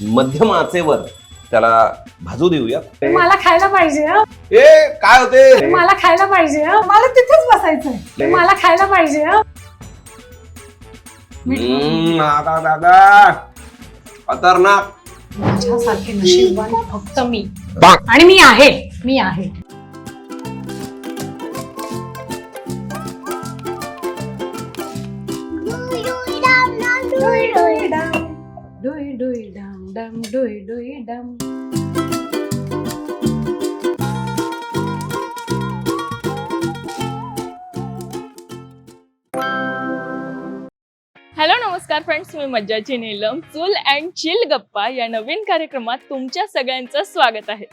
मध्यम आचेवर त्याला भाजू देऊया. मला खायला पाहिजे हं. ए काय होते? मला खायला पाहिजे हं. मला तिथेच बसायचंय. मला खायला पाहिजे हं. दादा दादा खतरनाक. माझ्यासारखे नशीबवान फक्त मी आणि मी आहे. हॅलो नमस्कार फ्रेंड्स, मी मज्जाची नीलम. चूल अँड चिल गप्पा या नवीन कार्यक्रमात तुमच्या सगळ्यांचं स्वागत आहे.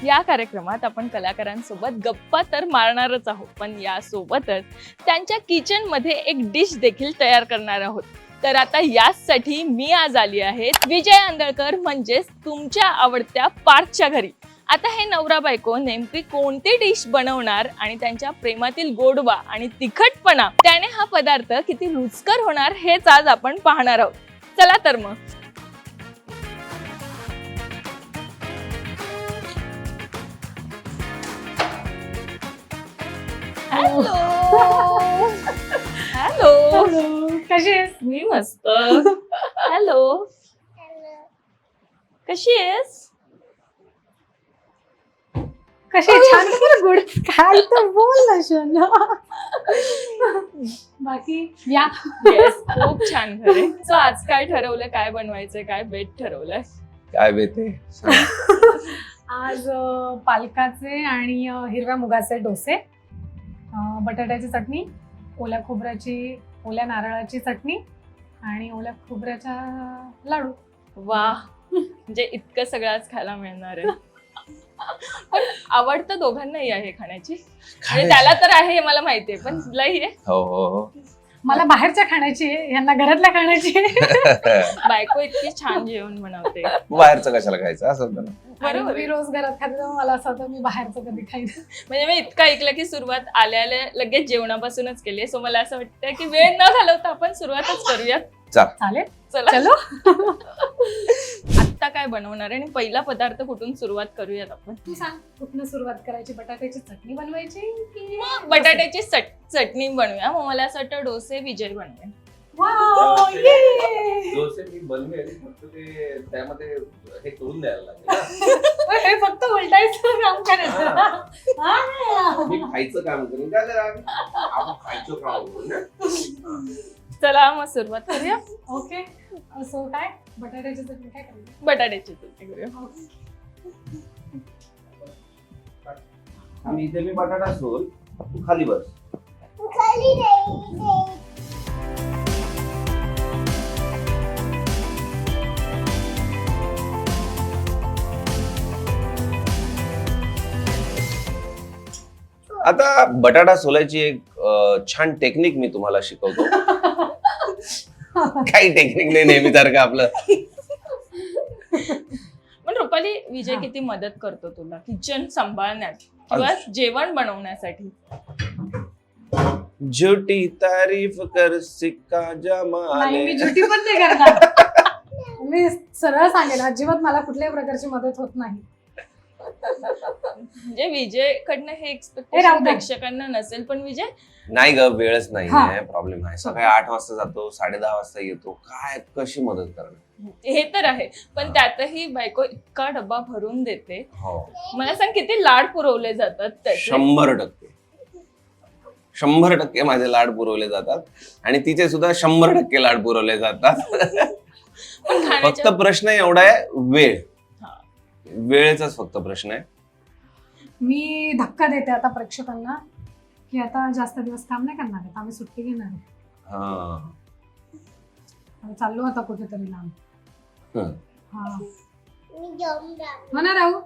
या कार्यक्रमात आपण कलाकारांसोबत गप्पा तर मारणारच आहोत, पण यासोबतच त्यांच्या किचन मध्ये एक डिश देखील तयार करणार आहोत. तर आता यासाठी मी आज आली आहे विजय आंदळकर म्हणजेच तुमच्या आवडत्या पार्थच्या घरी. आता हे नवरा बायको नेमकी कोणती डिश बनवणार आणि त्यांच्या प्रेमातील गोडवा आणि तिखटपणा त्याने हा पदार्थ किती रुचकर होणार हेच आज आपण पाहणार आहोत. चला तर मग. हॅलो कशी आहेस? मी मस्त. हॅलो कशी आहेस? कशी छान गुड काय तर बोल ना शोना. बाकी या खूप छान खरे. सो आज काय ठरवलंय, काय बनवायचंय, काय बेट ठरवलंय? काय बेते? आज पालकाचे आणि हिरव्या मुगाचे डोसे, बटाट्याची चटणी, ओल्या खोबऱ्याची ओल्या नारळाची चटणी आणि ओल्या खोबऱ्याचा लाडू. वा, म्हणजे इतकं सगळं आज खायला मिळणार आहे. पण आवडतं दोघांनाही आहे खाण्याची, म्हणजे त्याला तर आहे हे मला माहितीये, पण तुलाही आहे? हो हो हो. मला बाहेरच्या खाण्याची आहे, यांना घरातल्या खाण्याची आहे. बायको इतकी छान जेवण बनवते. बाहेरचं कशाला खायचं असं होतं ना. बरोबर. मी रोज घरात खाते तेव्हा मला असं होतं मी बाहेरचं कधी खाईन. म्हणजे मी इतकं ऐकलं की सुरुवात आल्या लगेच जेवणापासूनच केली. सो मला असं वाटतं की वेळ न घालवता आपण सुरुवातच करूया. चालेल, चला चलो. आता काय बनवणार आहे आणि पहिला पदार्थ कुठून सुरुवात करूयात आपण? तू सांग कुठनं सुरुवात करायची? बटाट्याची चटणी बनवायची की मग बटाट्याची चटणी बनवूया. मग मला असं वाटतं डोसे विजय बनवूया. वाव, ये. डोसे मी बनवेल, फक्त ते त्यामध्ये हे करून द्यायला लागेल. हे फक्त उलटायचं काम करायचं. मी खायचं काम करेन का जरा आपण खायचं काम करू ना. चला मग सुरुवात करूया. ओके, सो काय बटाट्याची चटणी काय करायची? बटाट्याची चटणी करूया. आम्ही इथे मी बटाटा सोल, तू खाली बस. आता बटाटा सोलायची एक छान टेक्निक मी तुम्हाला शिकवतो. काही टेक्निक नाही नेहमीसारखं आपलं. पण रुपाली, विजय किती मदत करतो तुला किचन सांभाळण्यात किंवा जेवण बनवण्यासाठी? झुटी तारीफ कर सिक्का नाही, जमाने. मी झुटी पण नाही करणार. मी सरळ सांगेन, अजिबात मला कुठल्याही प्रकारची मदत होत नाही. म्हणजे विजय कडनं हे हे राहू एक्सपेक्टेशन दे. प्रेक्षकांना नसेल, पण विजय नाही ग, वेळच नाही हा. आहे. प्रॉब्लेम आहे. सकाळी 8 वाजता जातो, 10:30 वाजता येतो. काय कशी मदत करणार? हे तर आहे, पण त्यातही बायको इतका डब्बा भरून देते. हो, मला सांग किती लाड पुरवले जातात त्याचे? 100%. 100% माझे लाड पुरवले जातात आणि तिचे सुद्धा 100% लाड पुरवले जातात. पण फक्त खाण्याच्या प्रश्न एवढा आहे, वेळ. हा. वेळेचाच फक्त प्रश्न आहे. मी धक्का देते आता प्रेक्षकांना की आता जास्त दिवस काम नाही करणार आहेत, आम्ही सुट्टी घेणार आहे. हा. आम्ही चाललो आता कुठेतरी लांब. हं. हा, हो ना राहू,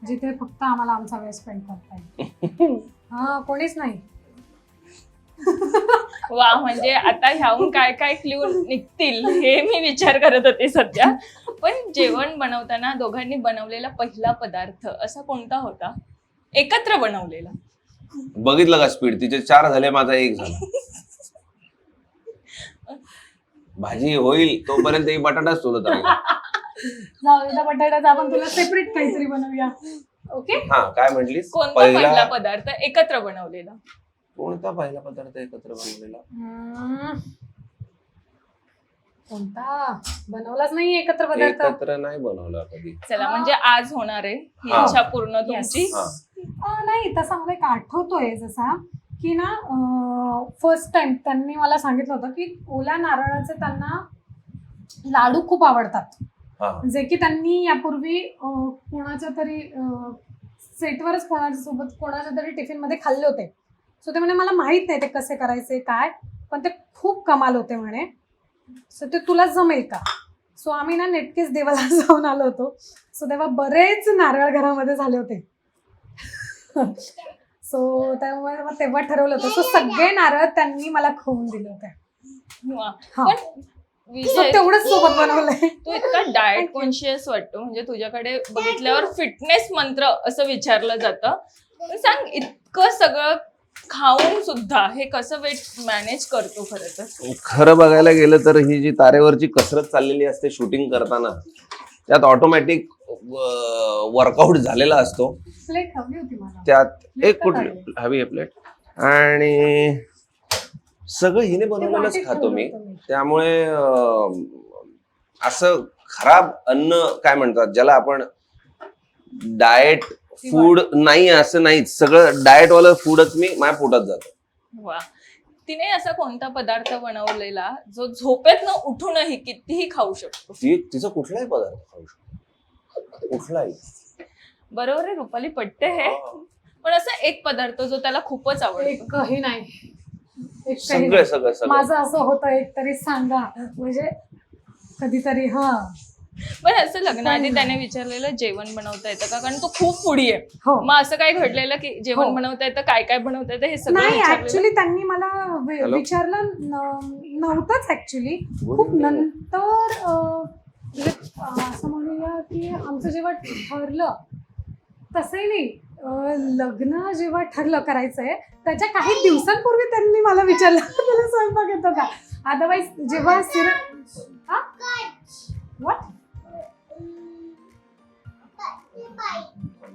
जिथे फक्त आम्हाला आमचा वेळ स्पेंड करता येईल. हा, कोणीच नाही. वा, म्हणजे आता ह्याहून काय काय क्ल्यू निघतील हे मी विचार करत होते सध्या. पण जेवण बनवताना दोघांनी बनवलेला पहिला पदार्थ असा कोणता होता एकत्र बनवलेला? बघितलं का स्पीड? तिचे 4 झाले, माझा 1 झाला. भाजी होईल तोपर्यंत ही बटाटाच सोलत राहील. जाऊ दे, बटाट्याचा आपण तुला सेपरेट काहीतरी बनवूया. ओके. हा काय म्हटलीस? कोणता पहिला पदार्थ एकत्र बनवलेला? कोणता पहिला पदार्थ एकत्र बनवलेला? कोणता बनवलाच नाही एकत्र पदार्थ? एकत्र नाही बनवला कधी. चला म्हणजे आज होणार आहे ही इच्छा पूर्ण तुमची. नाही, तसा मला एक आठवतोय जसा की ना फर्स्ट टाइम त्यांनी मला सांगितलं होतं की ओल्या नारळाचे त्यांना लाडू खूप आवडतात, जे की त्यांनी यापूर्वी कोणाच्या तरी सेटवरच कोणाच्या तरी टिफिन मध्ये खाल्ले होते. सो ते म्हणे मला माहित नाही ते कसे करायचे काय, पण ते खूप कमाल होते म्हणे. सो ते तुला जमेल का? सो आम्ही ना नेटकेच देवाला जाऊन आलो होतो. सो तेव्हा बरेच नारळ घरामध्ये झाले होते. सो त्यामुळे मग तेव्हा ठरवलं होतं. सो सगळे नारळ त्यांनी मला खाऊन दिले होते. तेवढंच सोबत बनवलंय. तू इतका डाएट कॉन्शियस वाटतो, म्हणजे तुझ्याकडे बघितल्यावर फिटनेस मंत्र असं विचारलं जातं. सांग, इतकं सगळं खाऊन सुद्धा हे कसं वेट मॅनेज करतो? खरं तर खरं बघायला गेलं तर ही जी तारेवरची कसरत चाललेली असते शूटिंग करताना, त्यात ऑटोमॅटिक वर्कआउट झालेला असतो. प्लेट हवी होती मला. त्यात एक कुठली हवी आहे प्लेट, आणि सगळं हिने बनवलेलंच खातो मी. त्यामुळे असं खराब अन्न काय म्हणतात ज्याला आपण डाएट फूड नाही असं नाही, सगळं डाएट वालं फूडच मी माझ्या पोटात जातो. वा. तिने असा कोणता पदार्थ बनवलेला जो झोपेत न उठूनही कितीही खाऊ शकतो? तिचा कुठलाही पदार्थ खाऊ शकतो, कुठलाही. बरोबर आहे रुपाली, पटते हे. पण असा एक पदार्थ जो त्याला खूपच आवडतो? एकही नाही. सगळं सगळं सगळं माझं असं होतं, एक तरी सांगा म्हणजे कधीतरी. पण असं लग्नाआधी त्याने विचारलेलं जेवण बनवता येतं का? कारण तो खूप फूडी आहे. हो. मग असं काय घडलेलं की जेवण बनवता येतं, काय काय बनवता येतं हे सगळं नाही? विचारलेलं? ऍक्च्युली त्यांनी मला विचारलं नव्हतंच ऍक्च्युली. खूप नंतर असं म्हणूया की आमचं जेव्हा ठरलं, तसंही नाही, लग्न जेव्हा ठरलं करायचंय त्याच्या काही दिवसांपूर्वी त्यांनी मला विचारलं तुला स्वयंपाक येतो का. अदरवाईज जेव्हा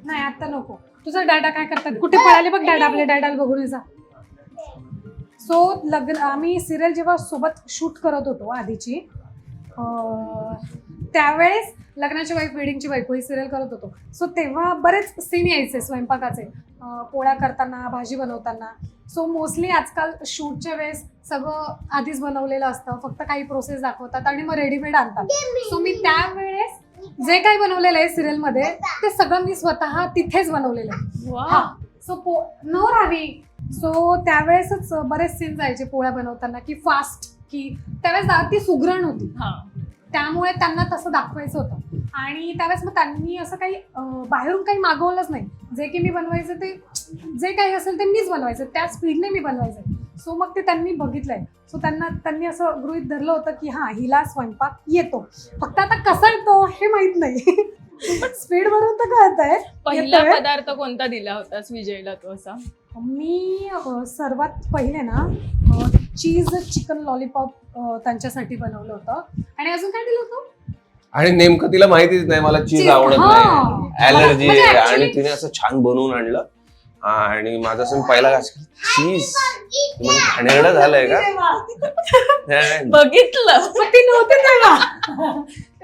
नाही आता नको. तुझा डॅडा काय करतात, कुठे पळाले बघ डॅडा, आपल्या डॅडाला बघून जा. सो आम्ही सिरियल जेव्हा सोबत शूट करत होतो आधीची, त्यावेळेस लग्नाची वाईफ वेडिंगची बायको ही सिरियल करत होतो. सो तेव्हा बरेच सीन यायचे स्वयंपाकाचे, पोळ्या करताना, भाजी बनवताना. सो मोस्टली आजकाल शूटच्या वेळेस सगळं आधीच बनवलेलं असतं, फक्त काही प्रोसेस दाखवतात आणि मग रेडीमेड आणतात. सो मी त्यावेळेस जे काही बनवलेलं आहे सिरियल मध्ये ते सगळं मी स्वतः तिथेच बनवलेलं आहे. So no Ravi. सो त्यावेळेसच बरेच सीन जायचे पोळ्या बनवताना की फास्ट, की त्यावेळेस ती सुगरण होती, त्यामुळे त्यांना तसं दाखवायचं होतं. आणि त्यावेळेस मग त्यांनी असं काही बाहेरून काही मागवलंच नाही. जे की मी बनवायचं ते जे काही असेल ते मीच बनवायचं, त्या स्पीडने मी बनवायचं. सो मग ते त्यांनी बघितलंय. सो त्यांनी असं गृहीत धरलं होतं की हा, हिला स्वयंपाक येतो, फक्त आता कसा येतो हे माहित नाही. स्पीड वरून तर कळतंय. पहिला पदार्थ कोणता दिला होतास विजयला तो असा? मी सर्वात पहिले ना चीज चिकन लॉलीपॉप त्यांच्यासाठी बनवलं होतं. आणि अजून काय दिलं होतं? आणि नेमकं तिला माहितीच नाही मला चीज आवडत नाही, ॲलर्जी आहे. आणि तिने असं छान बनवून आणलं आणि माझं असं पहिला घास, चीज म्हणजे खाणेरडं झालंय का? बघितलं ती नव्हती तेव्हा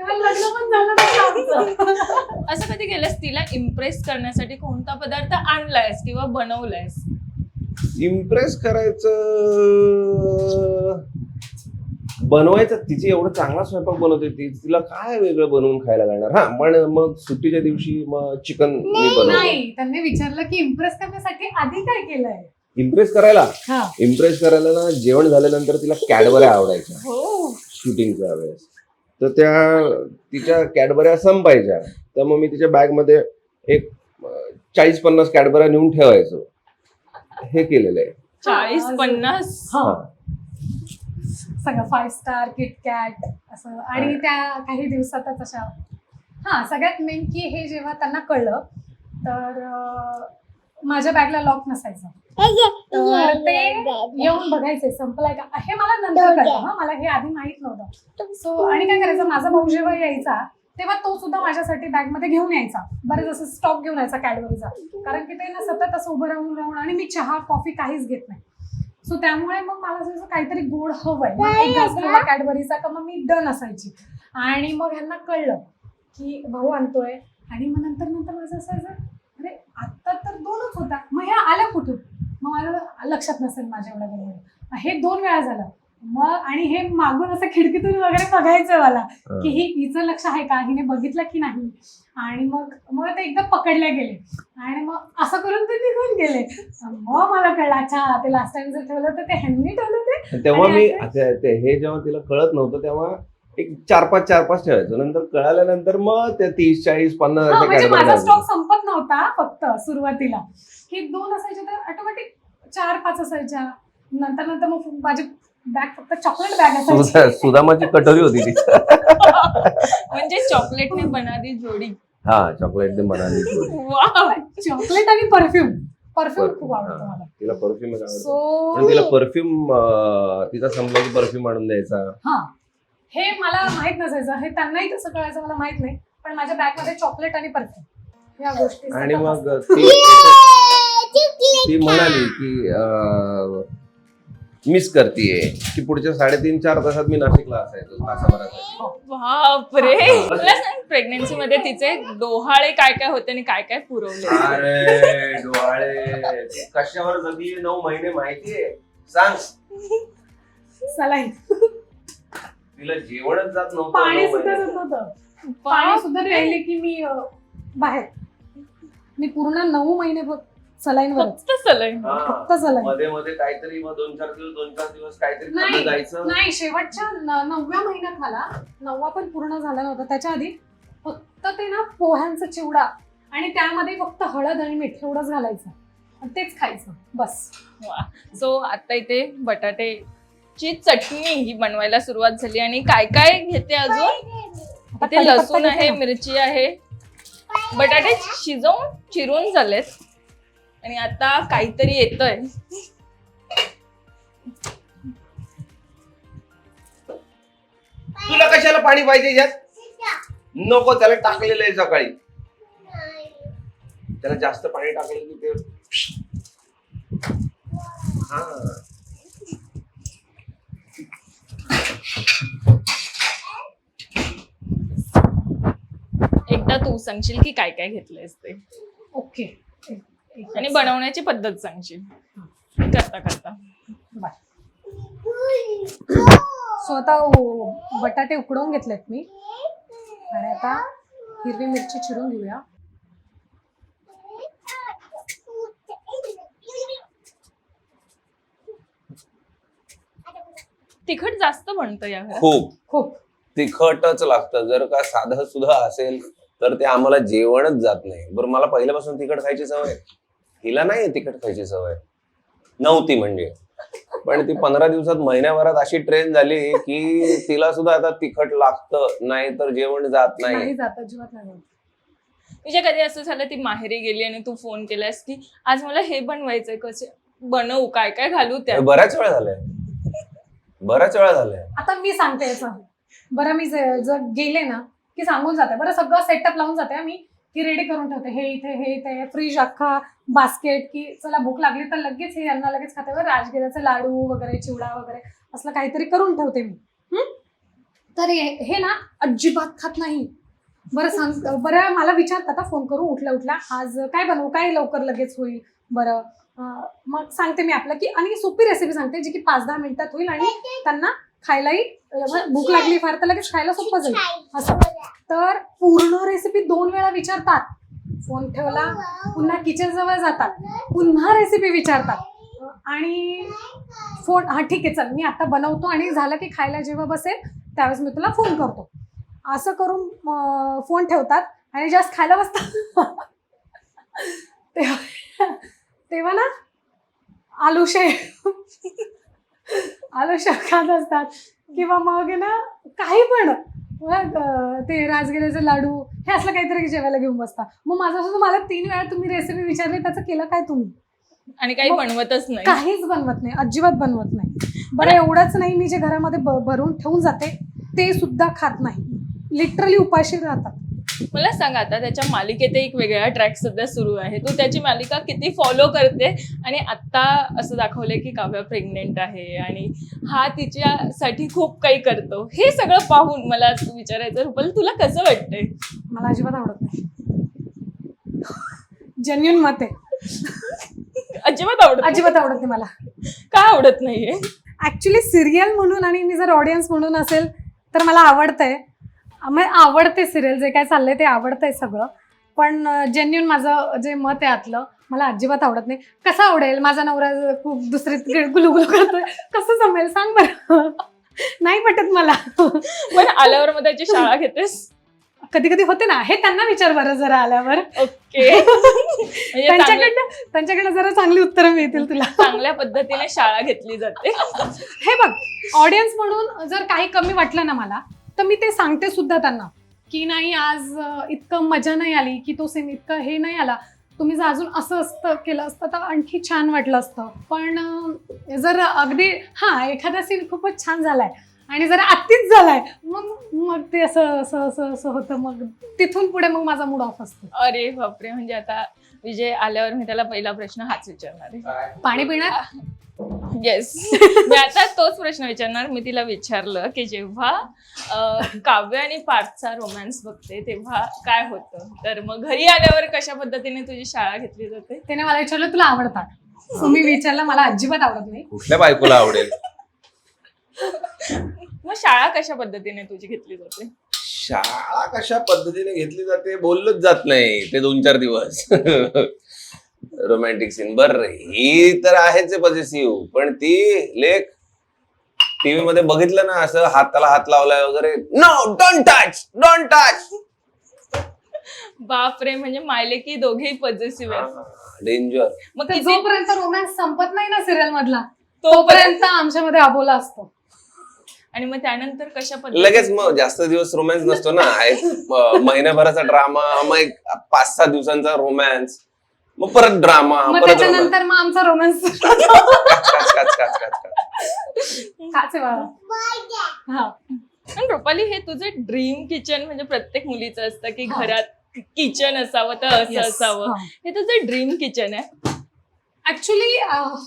लग्न पण झालं नाही. असं कधी केलंस तिला इम्प्रेस करण्यासाठी कोणता पदार्थ आणलायस किंवा बनवलायस? इम्प्रेस करायचं, बनवायचं, तिची एवढं चांगला स्वयंपाक बनवते ती, तिला काय वेगळं बनवून खायला लागणार. हा, पण मग सुट्टीच्या दिवशी मग चिकन मी बनवलं. नाही, त्यांनी विचारलं की इम्प्रेस करण्यासाठी आधी काय केलंय? इम्प्रेस करायला ना, जेवण झाल्यानंतर तिला कॅडबऱ्या आवडायच्या शूटिंगच्या वेळेस. तर तिच्या कॅडबऱ्या संपायच्या, तर मग मी तिच्या बॅग मध्ये एक 40-50 कॅडबऱ्या नेऊन ठेवायचो. हे केलेलं आहे. 40-50 सगळं 5 स्टार किटकॅट असं. आणि त्या काही दिवसातच अशा. सगळ्यात मेन की हे जेव्हा त्यांना कळलं तर माझ्या बॅगला लॉक नसायचं, तर ते येऊन बघायचे संपलाय का, हे मला नंतर कळलं. मला हे आधी माहित नव्हतं. सो आणि काय करायचं, माझा भाऊ जेव्हा यायचा तेव्हा तो सुद्धा माझ्यासाठी बॅग मध्ये घेऊन यायचा, बरेच असं स्टॉक घेऊन यायचा कॅडबरीचा, कारण की ते ना सतत असं उभं राहून राहून, आणि मी चहा कॉफी काहीच घेत नाही. सो त्यामुळे मग मला असं काहीतरी गोड हवंय, एक घास खाल्ला कॅडबरीचा का मग मी डन असायची. आणि मग ह्यांना कळलं की भाऊ आणतोय, आणि मग नंतर माझं असायचं, अरे आता तर 2च होता, मग ह्या आल्या कुठून, मग मला लक्षात नसेल माझ्या एवढ्या वेळेवर, हे 2 वेळा झालं. मग आणि हे मागून असं खिडकीतून वगैरे बघायचं मला की हिचं लक्ष आहे का, हिने बघितलं की नाही. आणि मग ते एकदा पकडले गेले, आणि मग असं करून ते निघून गेले. मग मला कळलं, अच्छा ते लास्ट टाइम जर ठेवलं तर ते ह्यांनी ठेवलं ते. तेव्हा मी हे जेव्हा तिला कळत नव्हतं तेव्हा एक 4-5 ठेवायचं, नंतर कळाल्यानंतर मग ते 30, 40, 50 म्हणजे माझा स्टॉक संपत नव्हता फक्त सुरुवातीला, की 2 असायचे तर ऑटोमॅटिक 4-5 असायच्या. नंतर मग माझी बॅग फक्त चॉकलेट बॅग असायची. सुदामाची कटोरी होती ती. म्हणजे चॉकलेटने बनादी जोडी. हा, चॉकलेटने बनादी जोडी. चॉकलेट आणि परफ्यूम खूप आवडतं मला. तिला परफ्यूम आवडतो, तिला परफ्यूम तिचा संपला की परफ्यूम आणून द्यायचा. हा, हे मला माहित नसायचं, हे त्यांनाही कसं कळायचं मला माहित नाही, पण माझ्या बॅग मध्ये चॉकलेट आणि परफ्यूम या गोष्टी. आणि मग ती म्हणाली की मिस करतीये, की पुढच्या 3.5-4 तासात मी नाशिकला असायचो तासाभरासाठी. बापरे, मला सांग प्रेग्नन्सी मध्ये तिचे डोहाळे काय काय होते आणि काय काय पुरवले? अरे डोहाळे, कशावर जगली 9 महिने माहितीये सांग. सलाई, तिला जेवणच जात नव्हतं. पाणी सुद्धा जात नव्हतं. पाणी सुद्धा प्यायले की मी बाहेर. मी पूर्ण 9 महिने सलाईनवर, फक्त सलाईन. फक्त सलाईन. मध्ये काहीतरी मग 2-4 दिवस काहीतरी खाल्लं जायचं. नाही, शेवटच्या 9व्या महिन्यात मला 9वा पण पूर्ण झाला नव्हता, त्याच्या आधी फक्त ते ना पोह्यांचा चिवडा, आणि त्यामध्ये फक्त हळद आणि मीठ एवढंच घालायचं, तेच खायचं बस. सो आता इथे बटाट्याची चटणी ही बनवायला सुरुवात झाली, आणि काय काय घेते अजून? इथे लसूण आहे, मिरची आहे, बटाटे शिजवून चिरून झालेत, आणि आता काहीतरी येतंय. तुला कशाला पाणी पाहिजे यात? नको, त्याला टाकलेलं आहे सकाळी. त्याला जास्त पाणी टाकलं की ते एकदा तू सांगशील की काय काय घेतलंयस ते. ओके, आणि बनवण्याची पद्धत सांगशील करता करता. सो आता बटाटे उकडवून घेतलेत मी, आणि आता हिरवी मिरची चिरून घेऊया. तिखट जास्त बनतं या घरात. खूप तिखटच लागतं. जर का साधं सुद्धा असेल तर ते आम्हाला जेवणच जात नाही. बरं, मला पहिल्यापासून तिखट खायची सवय, हिला नाही तिखट खायची सवय नव्हती म्हणजे, पण ती 15 दिवसात महिन्याभरात अशी ट्रेन झाली की तिला सुद्धा आता तिखट लागतं, नाही तर जेवण जात नाही. अजिबात नाही. तुझ्या कधी असं झालं ती माहेरी गेली आणि तू फोन केलास की आज मला हे बनवायचंय, कसे बनवू, काय काय घालू त्या? बऱ्याच वेळा झालंय. आता मी सांगते याचं. बरं, मी जर गेले ना की सांगून जाते, बरं सगळं सेटअप लावून जाते मी, की रेडी करून ठेवते, हे इथे फ्रीज अख्खा बास्केट, की चला भूक लागली तर लगेच हे यांना लगेच खाते. बरं, राजगिऱ्याचे लाडू वगैरे, चिवडा वगैरे असलं काहीतरी करून ठेवते मी. तर हे ना अजिबात खात नाही. बरं मला विचारतात फोन करून, उठल्या आज काय बनवू, काय लवकर लगेच होईल. बरं, मग सांगते मी आपलं की, आणि सोपी रेसिपी सांगते जी की 5-10 मिनिटात होईल, आणि त्यांना खायलाही भूक लागली फार तर लगेच खायला सोपं जाईल असं. तर पूर्ण रेसिपी 2 वेळा विचारतात, फोन ठेवला पुन्हा किचन जवळ जातात, पुन्हा रेसिपी विचारतात, आणि फोन, हा ठीक आहे चल मी आता बनवतो, आणि झालं की खायला जेव्हा बसेल त्यावेळेस मी तुला फोन करतो, असं करून फोन ठेवतात, आणि जास्त खायला बसतात तेव्हा ना आलूशे खात असतात, किंवा मग ना काही पण ते राजगिऱ्याचे लाडू हे असलं काहीतरी जेवायला घेऊन बसता. मग माझं असं मला 3 वेळा तुम्ही रेसिपी विचारली, त्याचं केलं काय तुम्ही? आणि काही मग बनवतच नाही. काहीच बनवत नाही, अजिबात बनवत नाही. बरं एवढंच नाही, मी जे घरामध्ये भरून ठेवून जाते ते सुद्धा खात नाही, लिटरली उपाशी राहतात. मला सांग, आता त्याच्या मालिकेत एक वेगळा ट्रॅक सध्या सुरू आहे, तू त्याची मालिका किती फॉलो करते? आणि आता असं दाखवलंय की काव्या प्रेग्नेंट आहे आणि हा तिच्यासाठी खूप काही करतो. हे सगळं पाहून मला विचारायचं, रुपल तुला कसं वाटतंय? मला अजिबात आवडत नाही, जेन्युइन मत आहे. अजिबात आवडत अजिबात आवडत नाही मला. का आवडत नाहीये? ऍक्च्युली सिरियल म्हणून आणि मी जर ऑडियन्स म्हणून असेल तर मला आवडतंय, आवडते सिरियल, जे काय चाललंय ते आवडतंय सगळं. पण जेन्युइन माझं जे मत आहे आतलं, मला अजिबात आवडत नाही. कसं आवडेल? माझा नवरा खूप दुसरीत गुलुगुलू करतोय, कसं जमेल सांग बरं? नाही पटत मला. पण आल्यावर मग त्याची शाळा घेतेस? कधी कधी होते ना, हे त्यांना विचार बरं जरा आल्यावर. ओके. म्हणजे त्यांच्याकडनं जरा चांगली उत्तरं मिळतील तुला. चांगल्या पद्धतीने शाळा घेतली जाते. हे बघ, ऑडियन्स म्हणून जर काही कमी वाटलं ना मला, तर मी ते सांगते सुद्धा त्यांना की नाही, आज इतकं मजा नाही आली, की तो सीन इतकं हे नाही आला, तुम्ही जर अजून असं असतं केलं असतं तर आणखी छान वाटलं असतं. पण जर अगदी एखादा सीन खूपच छान झालाय आणि जरा अतिच झालाय, मग ते असं असं असं असं होतं. मग तिथून पुढे मग माझा मूड ऑफ असतो. अरे बापरे. म्हणजे आता विजय आल्यावर मी त्याला पहिला प्रश्न हाच विचारणार आहे, पाणी पिणार? येस. मी आता तोच प्रश्न विचारणार. मी तिला विचारलं की जेव्हा काव्य आणि पार्थचा रोमॅन्स बघते तेव्हा काय होतं, तर मग घरी आल्यावर कशा पद्धतीने तुझी शाळा घेतली जाते? त्याने मला विचारलं तुला आवडतात? मी विचारलं मला अजिबात आवडत नाही. कुठल्या बायकोला आवडेल? मग शाळा कशा पद्धतीने तुझी घेतली जाते? शाळा कशा पद्धतीने घेतली जाते बोललंच जात नाही ते 2-4 दिवस. रोमॅन्टिक सीन बर, ही तर आहेच पॉझिटिव्ह, पण ती लेख टीव्ही मध्ये बघितलं ना, असं हाताला हात लावलाय वगैरे, नो डोंट टच. बापरे. म्हणजे मायलेकी दोघेही पॉझिटिव्ह आहेत. डेंजर. मग तर किती जोपर्यंत रोमॅन्स संपत नाही ना सिरियल मधला, तोपर्यंत आमच्यामध्ये अबोला असतो. आणि मग त्यानंतर कशा लगेच मग जास्त दिवस रोमॅन्स नसतो ना, एक महिन्याभराचा ड्रामा, मग एक 5-6 दिवसांचा रोमॅन्स, मग परत ड्रामा, मग परत त्याच्यानंतर मग आमचा रोमॅन्स. पण रुपाली, हे तुझं ड्रीम किचन म्हणजे प्रत्येक मुलीचं असतं की घरात किचन असावं तर असं असावं. हे तुझं ड्रीम किचन आहे? ऍक्च्युली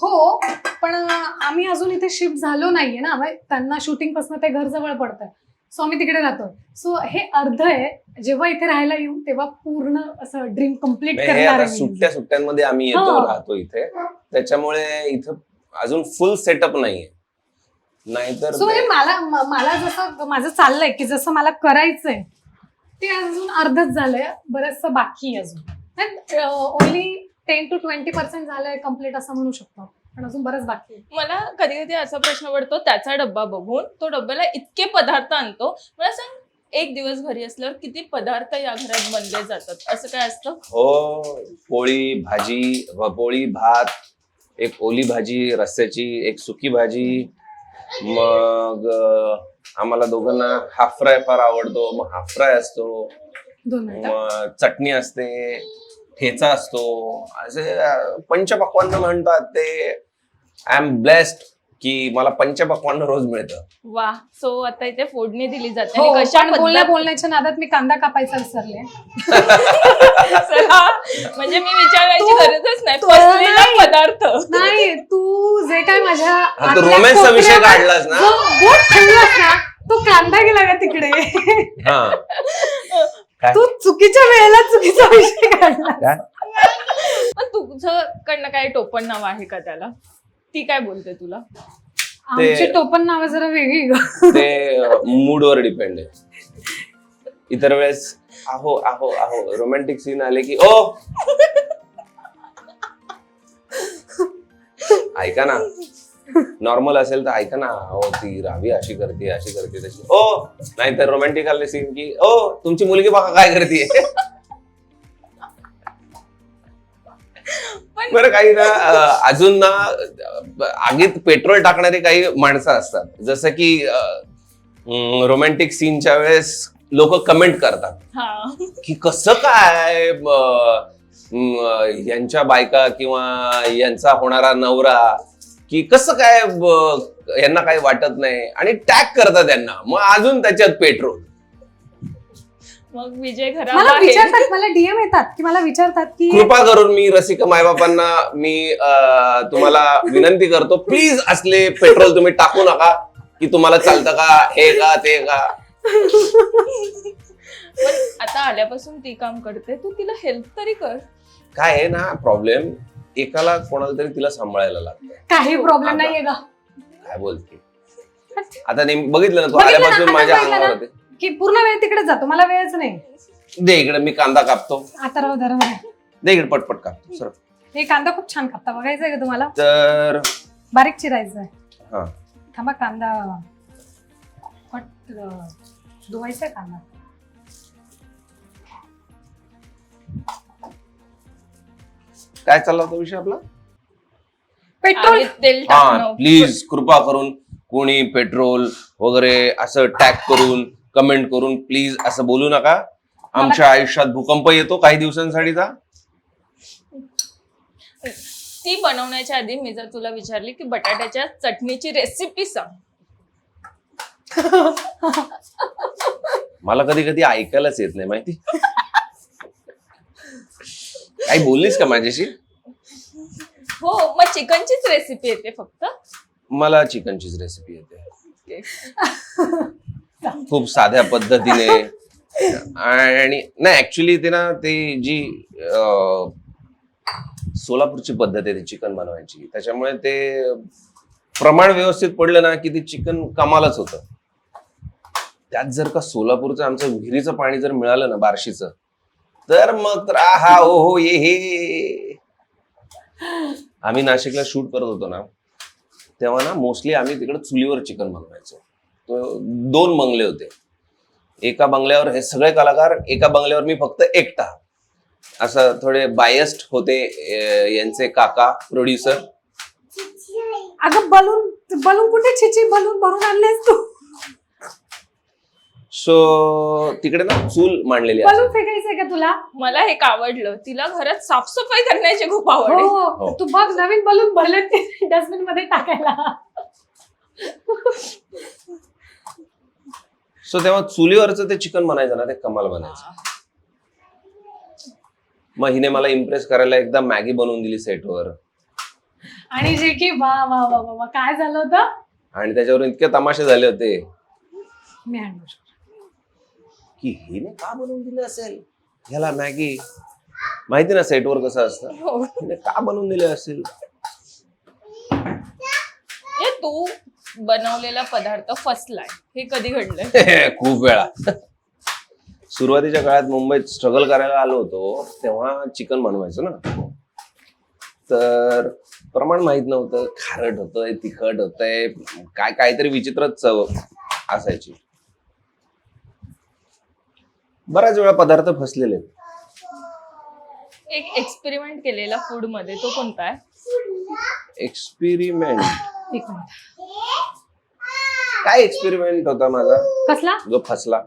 हो, पण आम्ही अजून इथे शिफ्ट झालो नाहीये ना. त्यांना शूटिंग पासून ते घर जवळ पडतंय, सो आम्ही तिकडे राहतोय. सो हे अर्ध आहे, जेव्हा इथे राहायला येऊ तेव्हा पूर्ण असं ड्रीम कम्प्लीट करणार आहे. सुट्ट्यांमध्ये आम्ही येतो, राहतो इथे, त्याच्यामुळे इथं अजून फुल सेटअप नाहीये. नाहीतर सो मला जसं माझं चाललंय की जसं मला करायचंय ते अजून अर्धच झालंय, बरंचसं बाकी आहे अजून. ओनली 10 to 20% झालंय कम्प्लीट असं म्हणू शकतो, पण अजून बरंच बाकी आहे. मला कधी कधी असा प्रश्न पडतो त्याचा डब्बा बघून, तो डब्याला इतके पदार्थ आणतो. मला सांग, एक दिवस घरी असल्यावर किती पदार्थ या घरात बनले जातात, असं काय असतं? हो, पोळी भाजी, पोळी भात, एक ओली भाजी रस्स्याची, एक सुकी भाजी, मग आम्हाला दोघांना हाफ फ्राय फार आवडतो, मग हाफ फ्राय असतो, मग चटणी असते, ठेचा असतो, असे पंचपक्वान्न म्हणतात ते. आय एम ब्लेस्ड की मला पंचपक्वान्न रोज मिळतं. वा. सो आता इथे फोडणी दिली जाते. हो, आणि कशा बोलण्याच्या नादात मी कांदा कापायचा विसरले. म्हणजे मी विचारायची गरजच नाही, फसलेला पदार्थ नाही. तू जे काय माझ्या रोमॅन्सचा विषय काढलास ना, बोट ठेवलास ना, तो कांदा गेला का तिकडे. तू चुकीच्या वेळेला चुकीचा विषय काढला. पण तुझं कडनं काय टोपण नाव आहे का त्याला? ती काय बोलते तुला? आमची टोपण नाव जरा वेगळी. ते मूडवर डिपेंड आहे. इतर वेळेस आहो आहो आहो, रोमॅन्टिक सीन आले की ओ ऐका ना, नॉर्मल असेल तर ऐका ना, हो ती रावी अशी करते तशी, ओ नाहीतर रोमॅन्टिक आले सीन की ओ तुमची मुलगी बघा काय करते. बरं, काही ना अजून ना आगीत पेट्रोल टाकणारी काही माणसं असतात, जसं की रोमॅन्टिक सीनच्या वेळेस लोक कमेंट करतात हा की कसं काय यांच्या बायका किंवा यांचा होणारा नवरा की कसं काय यांना काही वाटत नाही आणि टॅग करतात त्यांना, मग अजून त्याच्यात पेट्रोल. मग विजय मला घराबाहेर विचारतात, मला डीएम येतात की मला विचारतात की कृपा करून मी रसिक मायबापांना मी तुम्हाला विनंती करतो, प्लीज असले पेट्रोल तुम्ही टाकू नका की तुम्हाला चालतं का, हे का ते का. पण आता आल्यापासून ती काम करते, तू तिला हेल्प तरी कर. काय आहे ना प्रॉब्लेम, एकाला कोणाला तरी तिला सांभाळायला लागतं. काही प्रॉब्लेम नाहीये का? काय बोलते आता बघितलं ना तू, बघितलं ना, आल्यापासून आता माझ्या बघितलं अंगावर ना. होते. की पूर्ण वेळ तिकडे जातो, मला वेळच नाही. दे इकडे, मी कांदा कापतो. आता राहू दे, राहू दे. दे इकडे, पटपट कापतो सर. हे कांदा खूप छान कापता, बघायचंय का तुम्हाला? तर बारीक चिरायचंय. हा थांबा, कांदा धुवायचाय कांदा. काय चालला होता विषय आपला? पेट्रोल. आणि तेल हा टाकणं. प्लीज कृपा करून कोणी पेट्रोल वगैरे असं टॅग करून कमेंट करून प्लीज असं बोलू नका. आमच्या आयुष्यात भूकंप येतो काही दिवसांसाठीचा. ती बनवण्याच्या आधी मी जर तुला विचारली की बटाट्याच्या चटणीची रेसिपी सांग, मला कधी कधी ऐकायलाच येत नाही माहिती. काही बोललीस का माझ्याशी? हो मग चिकनचीच रेसिपी येते फक्त. मला चिकनचीच रेसिपी येते खूप साध्या पद्धतीने. आणि नाही ऍक्च्युली ते ना, ते जी सोलापूरची पद्धत आहे ती चिकन बनवायची, त्याच्यामुळे ते प्रमाण व्यवस्थित पडलं ना की ते चिकन कमालच होतं. त्यात जर का सोलापूरचं आमचं विहिरीचं पाणी जर मिळालं ना, बार्शीचं, तर मग तर आहा हो हो ये हे. आम्ही नाशिकला शूट करत होतो ना, तेव्हा ना मोस्टली आम्ही तिकडे चुलीवर चिकन बनवायचो. 2 बंगले होते. एका बंगल्यावर हे सगळे कलाकार, एका बंगल्यावर मी फक्त एकटा. असं थोडे बायस्ड होते यांचे काका प्रोड्युसर. अगं बलून बलून कुठे? छिची, बलून भरून आणलेस तू? सो तिकडे ना चूल मांडलेली बलून आहे. फेकायचंय का तुला? मला हे आवडलं. तिला घरात साफसफाई करण्याची खूप आवड आहे. हो, तू बघ नवीन बलून भरले डस्टबिन मध्ये टाकायला. सो तेव्हा चुलीवरचं ते चिकन बनायचं ना, ते कमाल बनायचं. मग हिने मला इम्प्रेस करायला एकदा मॅगी बनवून दिली सेटवर. आणि जे की वा वा वा वा वा, काय झालं होतं? आणि त्याच्यावर इतके तमाशे झाले होते मी आणू शकतो. की हिने का बनवून दिलं असेल ह्याला मॅगी. माहिती ना सेटवर कसं असतं, हो. हिने का बनवून दिले असेल. हे तू बनवलेला पदार्थ फसलाय, हे कधी घडलंय? खूप वेळा. सुरुवातीच्या काळात मुंबईत स्ट्रगल करायला आलो होतो, तेव्हा चिकन बनवायचं ना, तर प्रमाण माहित नव्हतं. खारट होतंय, तिखट होतंय, काहीतरी विचित्रच चव असायची. बऱ्याच वेळा पदार्थ फसलेले. एक एक्सपेरिमेंट केलेला फूड मध्ये, तो कोणता आहे? एक्सपेरिमेंट? एक मिनिट. काय एक्सपेरिमेंट होता माझा कसला? जो फसला?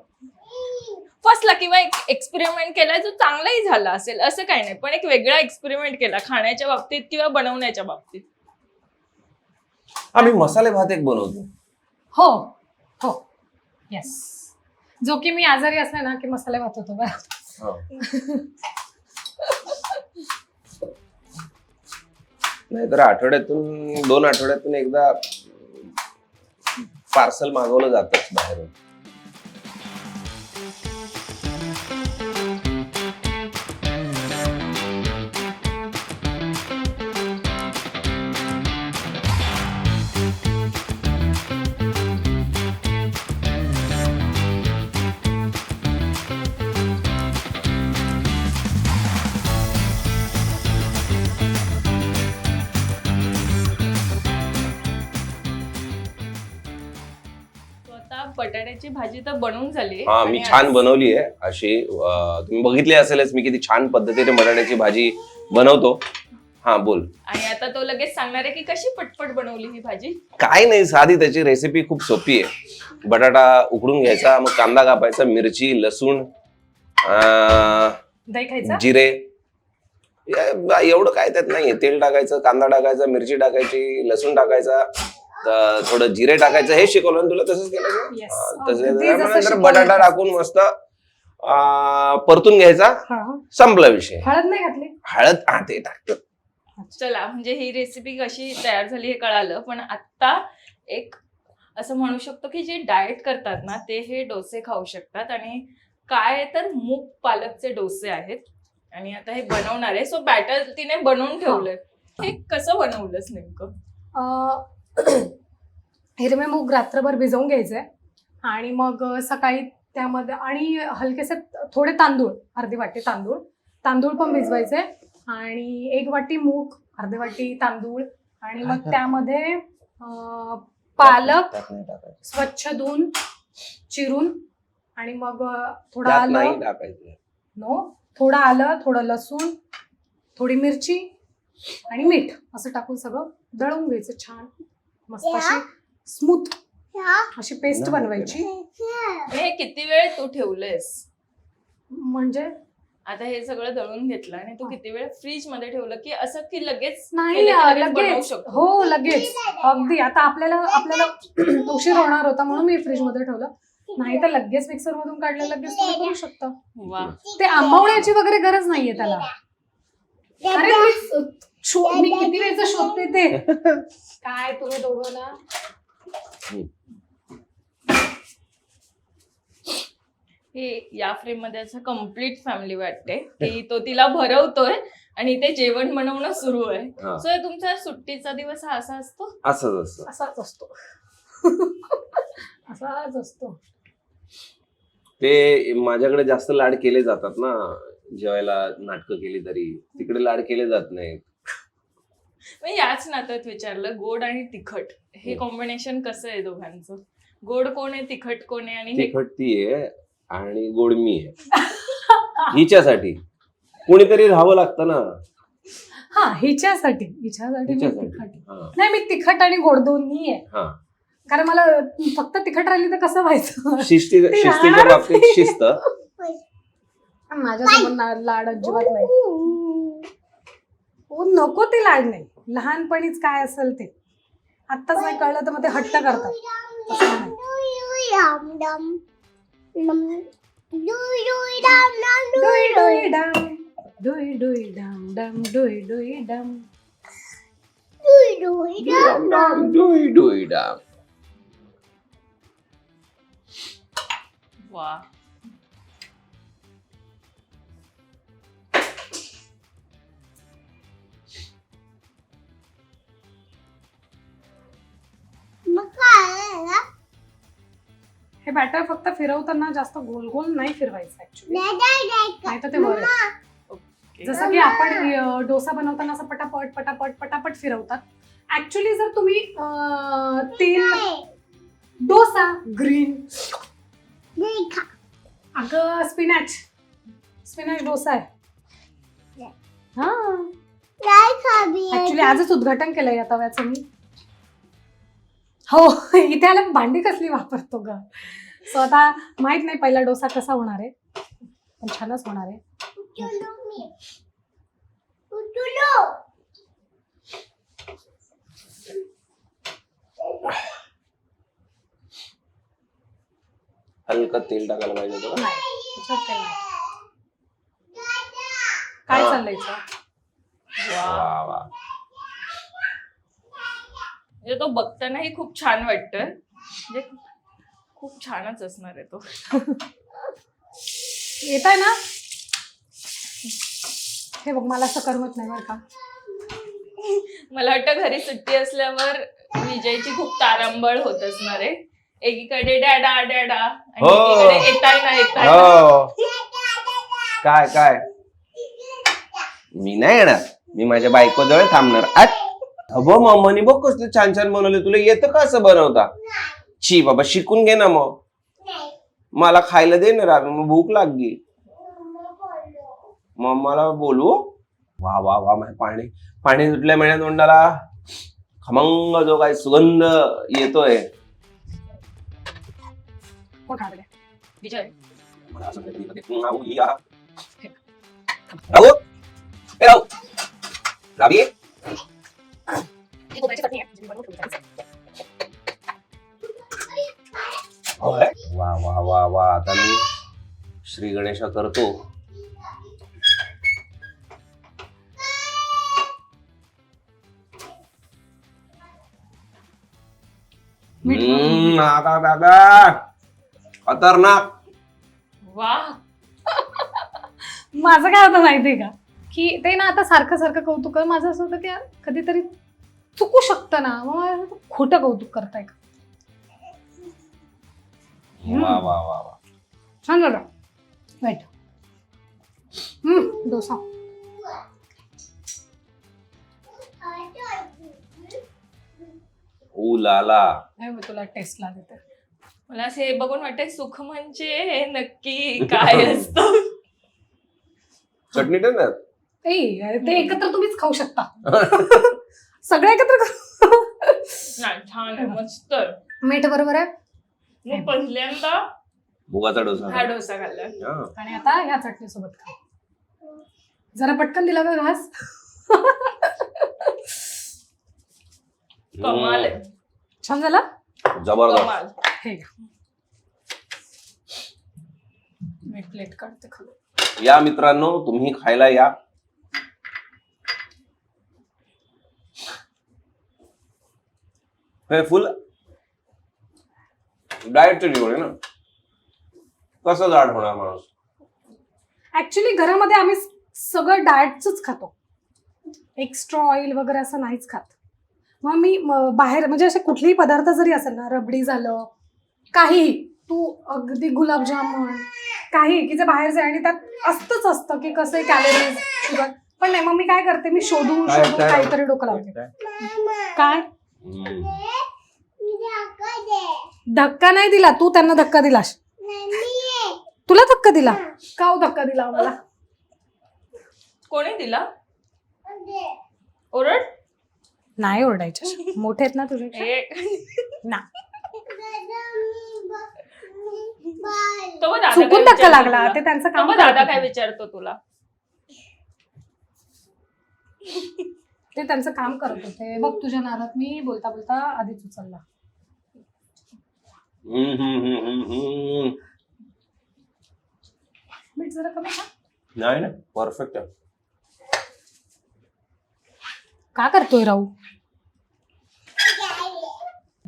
फसला किंवा एक एक्सपेरिमेंट केला जो चांगलाही झाला असेल असं काही नाही, पण एक वेगळा एक्सपेरिमेंट केला खाण्याच्या बाबतीत किंवा बनवण्याच्या बाबतीत. आम्ही मसाले भात एक बनवतो. हो हो येस. जो की मी आजारी असले ना की मसाले भात होतो बरं. हो. नाहीतर आठवड्यातून 2 आठवड्यातून एकदा पार्सल मागवलं जातच बाहेरून. आता बटाट्याची भाजी तर बनवून झाली. हा मी छान बनवली आहे अशी. तुम्ही बघितली असेलच मी किती छान पद्धतीने बटाट्याची भाजी बनवतो. हा बोल. आणि आता तो लगेच सांगणार आहे की कशी पटपट बनवली ही भाजी. काय नाही, साधी त्याची रेसिपी खूप सोपी आहे. बटाटा उकडून घ्यायचा, मग कांदा कापायचा, मिरची, लसूण, दही खायचा. जिरे, एवढं काय त्यात नाहीये. तेल टाकायचं, कांदा टाकायचा, मिरची टाकायची, लसूण टाकायचा, थोडं जिरे टाकायचं. हे शिकवलं ना तुला, तसंच केलं का? Yes. तसं अगदी जसं नंतर शिकवलं बटाटा तसं. टाकून मस्त परतून घ्यायचा, हा. संपला विषय. हळद नाही घातली. हळद ते टाकतं. चला, म्हणजे ही रेसिपी कशी तयार झाली हे कळालं. पण आता एक असं म्हणू शकतो की जे डाएट करतात ना ते हे डोसे खाऊ शकतात. आणि काय तर मूग पालकचे डोसे आहेत आणि आता हे बनवणार आहे. सो बॅटर तिने बनवून ठेवलंय. हे कसं बनवलंस नेमकं? हिरवे मूग रात्रभर भिजवून घ्यायचे आणि मग सकाळी त्यामध्ये आणि हलकेसे थोडे तांदूळ, अर्धी वाटी तांदूळ पण भिजवायचे आणि 1 वाटी मूग, अर्धी वाटी तांदूळ आणि मग त्यामध्ये पालक स्वच्छ धुवून चिरून आणि मग थोडं आलं, थोडं आलं, थोडं लसूण, थोडी मिरची आणि मीठ असं टाकून सगळं दळून घ्यायचं. छान मस्त अशी स्मूथ अशी पेस्ट बनवायची. हे किती वेळ तू ठेवलंयस? म्हणजे आता हे सगळं दळून घेतलं आणि तू किती वेळ फ्रीज मध्ये ठेवलं की असं की लगेच नाही, बनवू लगेच. शकतो? हो, लगेच. अगदी. आता आपल्याला उशीर होणार होता म्हणून मी फ्रीज मध्ये ठेवलं. नाही तर लगेच मिक्सर मधून काढलं, लगेच तुम्ही करू शकता. वा. ते आंबवण्याची वगैरे गरज नाहीये त्याला. अरे मी किती वेळचं शोधते ते. काय तुम्ही दोघं ना. हे या फ्रेम मध्ये असं कम्प्लीट फॅमिली वाटते की तो तिला भरवतोय आणि ते जेवण बनवणं सुरू आहे. सो तुमचा सुट्टीचा दिवस हा असा असतो? असाच असतो. असाच असतो. ते माझ्याकडे जास्त लाड केले जातात ना, जेवायला नाटकं केली तरी तिकडे लाड केले जात नाहीत. मी याच नात्यात विचारलं, गोड आणि तिखट हे कॉम्बिनेशन कसं आहे दोघांचं? गोड कोण आहे, तिखट कोण आहे? आणि तिखट ती आहे आणि गोड मी आहे. हिच्यासाठी कोणीतरी राहावं लागतं ना. हा, हिच्यासाठी मी हिच्यासाठी. तिखट नाही, मी तिखट आणि गोड दोन्ही आहे. कारण मला फक्त तिखट राहिली तर कसं व्हायचं. शिस्तीच्या बाबतीत शिस्त. माझ्यासोबत लाड अजिबात नाही. हो, नको ते लाड नाही. लहानपणीच काय असेल ते आत्ताच नाही कळलं तर मग ते हट्ट करतात. वा. हे बॅटर फक्त फिरवताना जास्त गोल गोल नाही फिरवायचं ऍक्च्युली, नाही तर ते वर ओके. जसं की आपण डोसा बनवताना असं पटापट पटापट पटापट फिरवतात. ऍक्च्युली जर तुम्ही तेल डोसा ग्रीन, अगं स्पिनॅच डोसा आहे. हा, ऍक्च्युली आजच उद्घाटन केलंय या तव्याचं मी. हो, इथे आला भांडी कसली वापरतो ग. सो आता माहित नाही पहिला डोसा कसा होणार आहे, पण छानच होणार आहे. हलकं तेल टाकायला पाहिजे होतं. नाही, त्याच्यात काही नाही. काय चाललंय वा वा. म्हणजे तो बघतानाही खूप छान वाटतोय. म्हणजे खूप छानच असणार आहे तो. येत आहे ना. हे बघ, मला असं करमत नाही बरं का. मला वाटतं घरी सुट्टी असल्यावर विजयची खूप तारांबळ होत असणार आहे. एकीकडे डॅडा डॅडा आणि एकीकडे येताय ना. काय मी नाही येणार, मी माझ्या बायको जवळ थांबणार. अबो मम्मानी बघ कसलं छान छान बनवलं, तुला येतं का असं बनवता? शी बाबा, शिकून घे ना. मग मला खायला दे ना राग, मग भूक लागली. मम्माला बोलू. वा वा वा, पाणी सुटल्या महिन्यात तोंडाला. खमंग जो काय सुगंध येतोय. कोण खाणार आहे? विजय मला असं काहीतरी मध्ये, राहू, ही आ. राहू, ए राहू. रावी, ही खोबऱ्याची चटणी आहे. जी मी बनवून ठेवली आहे. होय? वा वा वा वा, आता मी श्री गणेशा करतो. मीठ नागा दादा खतरनाक. वा माझं काय होतं माहितीये का, की ते ना आता सारखं सारखं कौतुक कर, माझं असं होतं की यार कधीतरी चुकू शकतं ना, मग मला असं खोटं कौतुक करताय का. वा वा वा वा. छान झालं. वाईट. डोसा. ओ लाला. नाही मी तुला टेस्टला देते. मला असं हे बघून वाटतंय सुख म्हणजे नक्की काय असतं. चटणी दे ना. अरे ते एकत्र तुम्हीच खाऊ शकता. सगळे एकत्र खाऊ. नाही छान आहे मस्त आहे. मीठ बरोबर आहे. मी पहिल्यांदा मुगाचा डोसा. हा डोसा खाल्ला. हा. आणि आता ह्या चटणी सोबत खा. जरा पटकन दिला का घास. कमाल आहे. छान झाला. जबरदस्त. कमाल. हे घ्या. मी प्लेट काढते खाली. या मित्रांनो, तुम्ही खायला या. हे फुल डाएटचं जेवण आहे ना, कसं जाड होणार माणूस. ऍक्च्युली घरामध्ये आम्ही सगळं डाएटच खातो. एक्स्ट्रा ऑइल वगैरे असं नाहीच खात. मग मी बाहेर म्हणजे असे कुठलेही पदार्थ जरी असेल ना, रबडी झालं, काही तू अगदी गुलाबजामुन काही की जे बाहेर जाय आणि त्यात असतं की कसं कॅलरीज शुगर, पण नाही. मग मी काय करते, मी शोधून काहीतरी डोकं लावते. काय धक्का नाही दिला तू, त्यांना धक्का दिलास. तुला धक्का दिला का? हो धक्का दिला मला. कोणी दिला? ओरड. नाही ओरडायचे, मोठे आहेत ना तुझे ना. तो दादा चुकून काय धक्का विचारतो लागला, तुला? ते त्यांचं तो काम मग करत दादा होते. काय विचारतो तुला? ते त्यांचं काम करत होते. बघ तुझ्या नादात मी बोलता बोलता आधीच उचलला. मीठ जरा कमी का? नाही ना, परफेक्ट आहे. का करतोय राहू?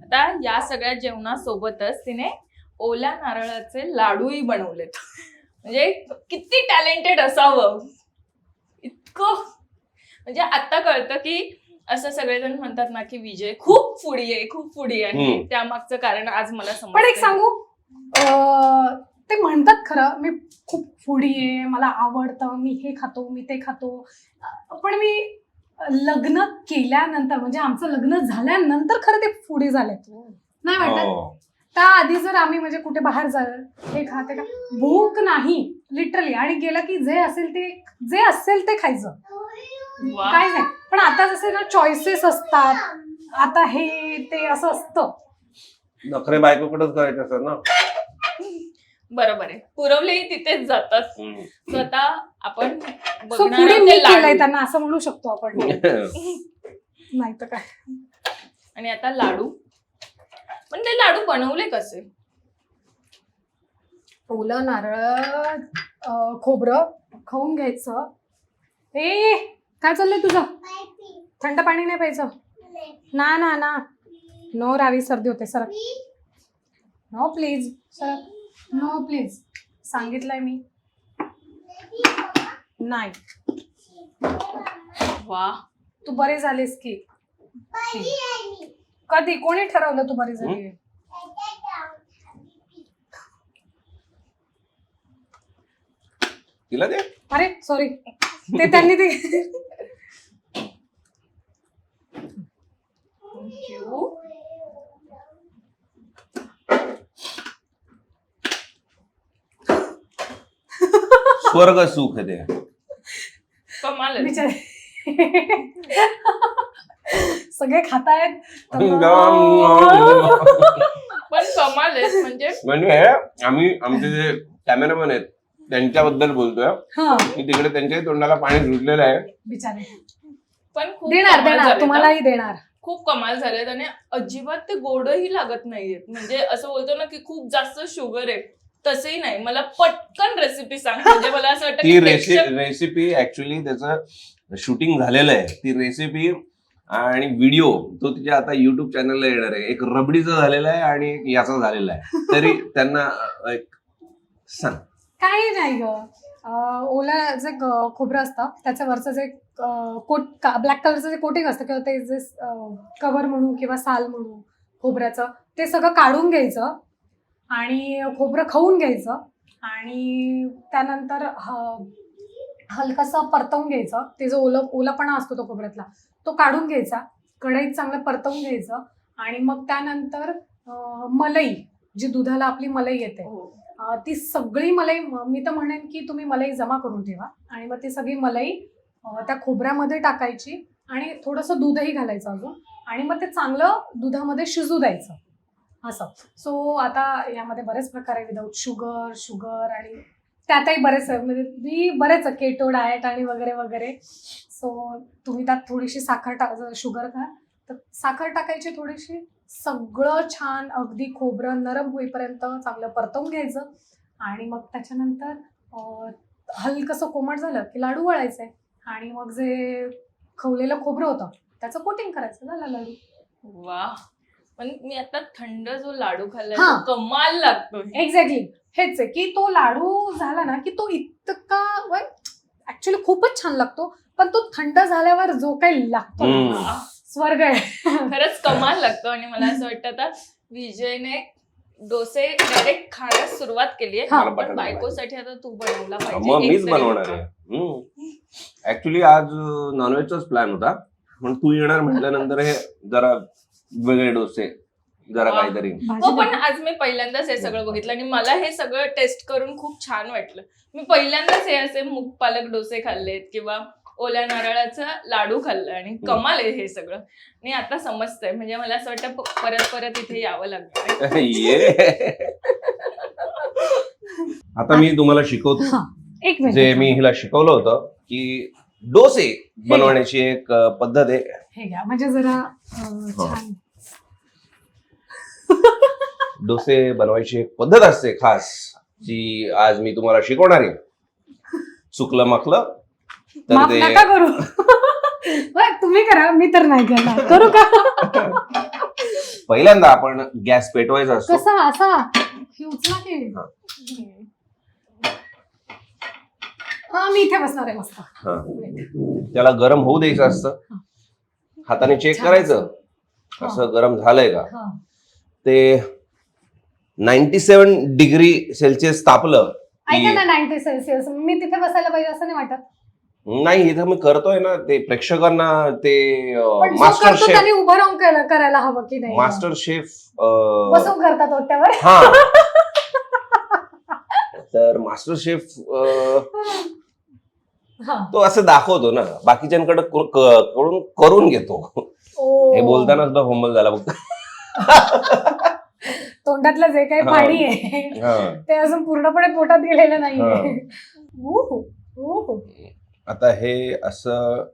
आता या सगळ्या जेवणासोबतच तिने ओल्या नारळाचे लाडूही बनवलेत. म्हणजे किती टॅलेंटेड असावं इतकं. म्हणजे आता कळतं की असं सगळेजण म्हणतात ना की विजय खूप फुडी आहे, खूप फुडी आहे. त्यामागचं कारण आज मला समजतं. पण एक सांगू, ते म्हणतात खरं मी खूप फूडी आहे, मला आवडतं, मी हे खातो, मी ते खातो. पण मी लग्न केल्यानंतर म्हणजे आमचं लग्न झाल्यानंतर खरं ते फूडी झाले नाही वाटत. त्याआधी जर आम्ही म्हणजे कुठे बाहेर हे खाते का, भूक नाही लिटरली, आणि गेलं की जे असेल ते खायचं, काय नाही. पण आता जसे ना चॉईसेस असतात, आता हे ते असं असतं. नखरे बायकोकडेच करायचे असतात ना. बरोबर आहे, पुरवलेही तिथेच जातात. So आता आपण सो बघणार पुढे आहोत मी ते लाडू. केलंय त्यांना असं म्हणू शकतो आपण. नाही तर काय. आणि आता लाडू. पण ते लाडू बनवले कसे? ओलं नारळ, खोबरं खाऊन घ्यायचं. ए काय चाललंय तुझं? थंड पाणी नाही प्यायचं ना ना ना. नो रावी, सर्दी होते. Sir no please, sir no please, सांगितलंय मी. नाही. वा, तू बरी झालीस की? कधी कोणी ठरवलं तू बरी झाली? तिला दे. अरे सॉरी, ते त्यांनी ते स्वर्ग सुख आहे ते. कमाल आहे. बिचारे सगळे खातायत. पण कमाल आहे म्हणजे म्हणजे आम्ही आमचे जे कॅमेरामॅन आहेत त्यांच्याबद्दल बोलतोय हा की तिकडे त्यांच्याही तोंडाला पाणी सुटलेलं आहे. बिचारे. पण खूप देणार कमाल देणार झालेत, तुम्हालाही देणार. खूप कमाल झालेत आणि अजिबात ते गोडही लागत नाहीयेत. म्हणजे असं बोलतो ना की खूप जास्त शुगर आहे, तसंही नाही. मला पटकन रेसिपी सांग, म्हणजे मला असं वाटतं ती की प्रेक्षक- रेसिपी ऍक्च्युली त्याचं शूटिंग झालेलं आहे. ती रेसिपी आणि व्हिडिओ तो तिच्या आता युट्यूब चॅनलला येणार आहे. एक रबडीचा झालेला आहे आणि एक याचा झालेला आहे. तरी त्यांना एक सांग. काही नाही ग. ओला जे खोबरं असतं त्याच्या वरचं जे ब्लॅक कलरचं जे कोटिंग असतं किंवा ते जे कव्हर म्हणू किंवा साल म्हणू खोबऱ्याचं, ते सगळं काढून घ्यायचं आणि खोबरं खाऊन घ्यायचं आणि त्यानंतर हलकासं परतवून घ्यायचं. ते जो ओलापणा असतो तो खोबऱ्यातला तो काढून घ्यायचा, कढईत चांगलं परतवून घ्यायचं आणि मग त्यानंतर मलाई, जी दुधाला आपली मलाई येते, ती सगळी मलाई, मी तर म्हणेन की तुम्ही मलाई जमा करून ठेवा आणि मग ती सगळी मलाई त्या खोबऱ्यामध्ये टाकायची आणि थोडंसं दूधही घालायचं अजून आणि मग ते चांगलं दुधामध्ये शिजू द्यायचं असं. सो आता यामध्ये बरेच प्रकार आहे, विदाऊट शुगर आणि त्यातही बरेच केटो डाएट आणि वगैरे वगैरे. सो तुम्ही त्यात थोडीशी शुगर खा तर साखर टाकायची थोडीशी, सगळं छान अगदी खोबरं नरम होईपर्यंत चांगलं परतवून घ्यायचं आणि मग त्याच्यानंतर हलकसं कोमट झालं की लाडू वळायचे आणि मग जे खवलेलं खोबरं होतं त्याचं कोटिंग करायचं, झाला लाडू. वा, पण मी आता थंड जो लाडू खाल्लाय हा. तो कमाल लागतो. एक्झॅक्टली हेच आहे की तो लाडू झाला ना की तो इतका ऍक्च्युली खूपच छान लागतो, पण तो थंड झाल्यावर जो काही लागतो ना, स्वर्ग आहे. खरंच कमाल लागतो. आणि मला असं वाटतं आता विजयने डोसे डायरेक्ट खाण्यास सुरुवात केली आहे, हा. पण बायकोसाठी आता तू बनवला मग पाहिजे. मीच एक तरी बनवणार डोसा. आहे. ऍक्च्युली आज नॉनव्हेजचाच प्लॅन होता, पण तू येणार म्हटल्यानंतर हे जरा वेगळे डोसे, जरा वा. काहीतरी. हो, पण आज मी पहिल्यांदाच हे सगळं बघितलं आणि मला हे सगळं टेस्ट करून खूप छान वाटलं. मी पहिल्यांदाच हे असे मूग पालक डोसे खाल्लेत किंवा ओल्या नारळाचा लाडू खाल्लं आणि कमाल आहे हे सगळं. आणि आता समजतंय, म्हणजे मला असं वाटतं परत परत इथे यावं लागतं. ये आता मी तुम्हाला शिकवतो हा, एक जे मिनिट मी हिला शिकवलं होतं की डोसे बनवण्याची एक पद्धत आहे. हे घ्या, म्हणजे जरा छान. डोसे बनवायची एक पद्धत असते खास, जी आज मी तुम्हाला शिकवणार आहे. चुकलं माकलं तर माफ ते नका करू. होय, तुम्ही करा, मी तर नाही केला. करू का? पहिल्यांदा आपण गॅस पेटवायचा असतो. कसा असा हे उचला की. हा. मी इथे बसणार आहे मस्त. हा. त्याला गरम होऊ द्यायचं असतं. हाताने चेक छान. करायचं हा. असं गरम झालंय का. हा. ते 97 डिग्री सेल्सिअस तापलं ऐका की ना, 90 सेल्सिअस मी तिथे बसायला पाहिजे असं नाही वाटत? नाही, इथं मी करतोय ना, ते प्रेक्षकांना ते पण जो मास्टर करतो शेफ त्याने उभं राहून करायला हवं की नाही? मास्टर शेफ बसून करतात ओट्यावर. हा. तर मास्टर शेफ हा. तो असं दाखवतो ना, बाकीच्यांकडे करून घेतो. ओ. हे बोलतानाच ना फंबल झाला बघ. तोंडातलं जे काही हा. पाणी आहे हा. ते अजून पूर्णपणे पोटात गेलेलं नाहीये. हा. ओहो. आता हे असं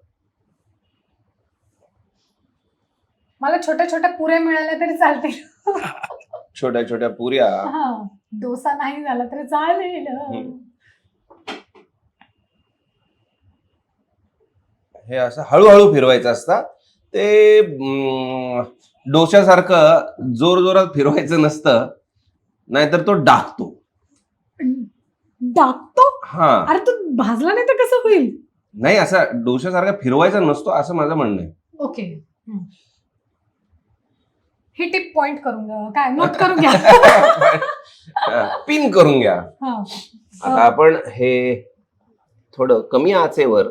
मला छोट्या छोट्या पुऱ्या मिळाल्या तरी चालतील. छोट्या छोट्या पुऱ्या. हा. डोसा नाही झाला तरी चालेल. हे असं हळूहळू फिरवायचं असतं. ते डोश्यासारखं जोर जोरात फिरवायचं नसतं, नाहीतर तो डाकतो. डाकतो? हा. अरे तू भाजला नाही तर कसं होईल? नाही, असा डोश्यासारखा फिरवायचा नसतो असं माझं म्हणणं आहे. ओके. ही टिप पॉइंट करून घ्या, काय नोट करून घ्या. पिन करून घ्या. हा. आता आपण हे थोडं कमी आचेवर,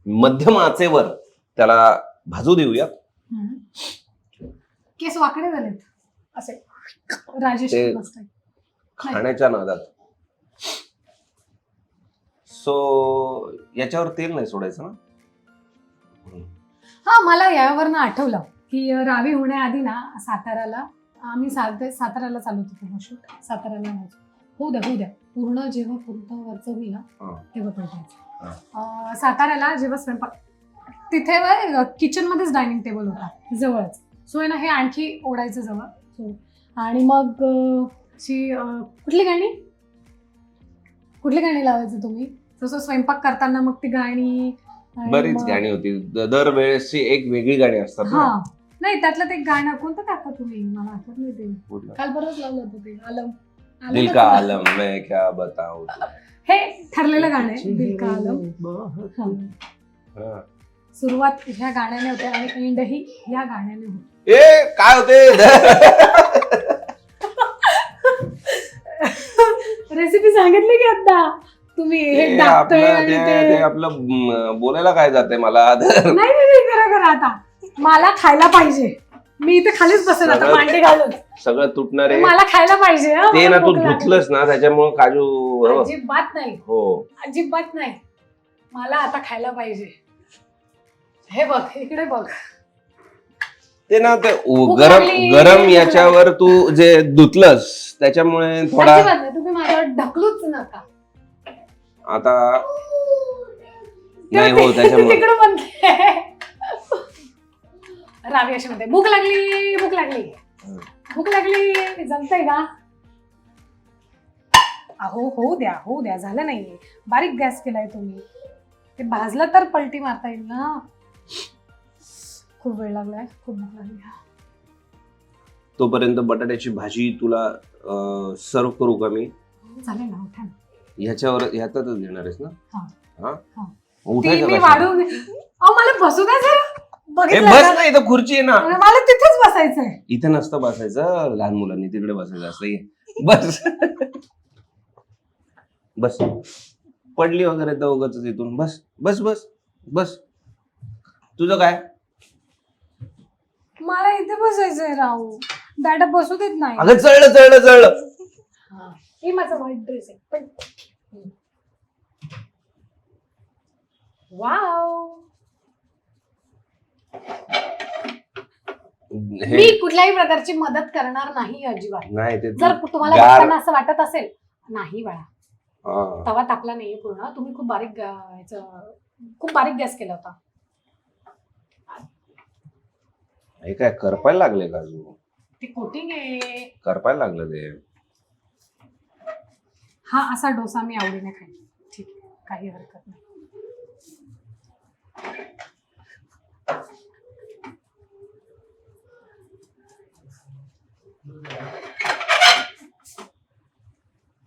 मध्यम आचेवर त्याला भाजू देऊया. केस वाकडे झालेत असे राजेश ते खन्ना. खाण्याच्या नादात. सो याच्यावर तेल नाही सोडायचं ना. हा, मला यावरनं आठवलं की रावी होण्याआधी ना साताऱ्याला आम्ही साताऱ्याला चालू होतो तेव्हा शूट. साताऱ्याला नाही, होऊ द्या पूर्ण जेव्हा पूर्ण वरचं होईल ना तेव्हा पळतायचं. साताऱ्याला जेव्हा स्वयंपाक तिथे किचन मध्येच डायनिंग टेबल होता जवळच. सो आहे ना हे आणखी ओढायचं जवळ. सो आणि मग कुठली गाणी लावायचं तुम्ही? जसं स्वयंपाक करताना मग ती गाणी आणि बरीच मग- गाणी होती. दरवेळेसची एक वेगळी गाणी असतात ना. हा नाही त्यातलं ते गाणं कोणतं टाकता तुम्ही? मला आठवत नाही ते. कुठलं? काल बरंच लावलं होतं ते आलम दिल का का तुला? आलम मैं क्या बताऊं. हे ठरलेलं गाणं आहे दिल का आलम. हा. सुरुवात ह्या गाण्याने होते आणि एंडही ह्या गाण्याने होते. ए काय होते. रेसिपी सांगितली की आता तुम्ही हे ते टाकतोय आपलं आणि ते ते आपलं बोलायला काय जाते मला. नाही खरं आता मला खायला पाहिजे. मी इथे खालीच बसेल आता सगळं- मांडी घालून. सगळं तुटणारे मला खायला पाहिजे हं, ते मला ना तू भूक लागली. धुतलंस ना त्याच्यामुळे काजू. अजिबात नाही, हो अजिबात नाही. मला आता खायला पाहिजे. हे बघ इकडे बघ. ते ना ते भूक गरम लागली. गरम याच्यावर तू जे धुतलंस त्याच्यामुळे थोडा अजिबात नाही, तुम्ही माझ्यावर ढकलूच नका. आता नाही हो त्याच्यामुळे. तिकडे म्हणते रावी अशी म्हणते भूक लागली भूक लागली भूक लागली. जमतंय का? अहो होऊ द्या झालं नाहीये. बारीक गॅस केलाय तुम्ही. ते भाजलं तर पलटी मारता येईल ना. खूप वेळ लागलाय, खूप भूक लागली. तोपर्यंत बटाट्याची भाजी तुला सर्व करू का मी? चालेल ना, उठा ना. ह्यातच देणार आहेस ना? हा. हा हा. उठायचं ती मी कशाला? वाढून अहो मला बसू द्या जरा. ए, बघितलं बस का? ना इथं खुर्ची आहे ना. मला तिथेच बसायचंय. इथं नसतं बसायचं. लहान मुलांनी तिकडे बसायचं असतं. ये. बस बस पडली वगैरे तर उगाच इथून बस बस बस बस. तुझं काय? मला इथे बसायचंय राहू. दादा बसू देत नाही. अगं चढलं. हा. हे माझा व्हाईट ड्रेस आहे पण वाव. हे मी कुठल्याही प्रकारची मदत करणार नाही अजिबात. नाही ते जर तुम्हाला गार- बघताना असं वाटत असेल नाही बाळा हा. तवा तापला नाहीये पूर्ण. तुम्ही खूप खूप बारीक गॅस केला होता. हे काय करपायला लागले का अजून? ते कोटिंग आहे. करपायला लागलं ते. हा असा डोसा मी आवडीने खाईन. ठीक आहे, काही हरकत नाही.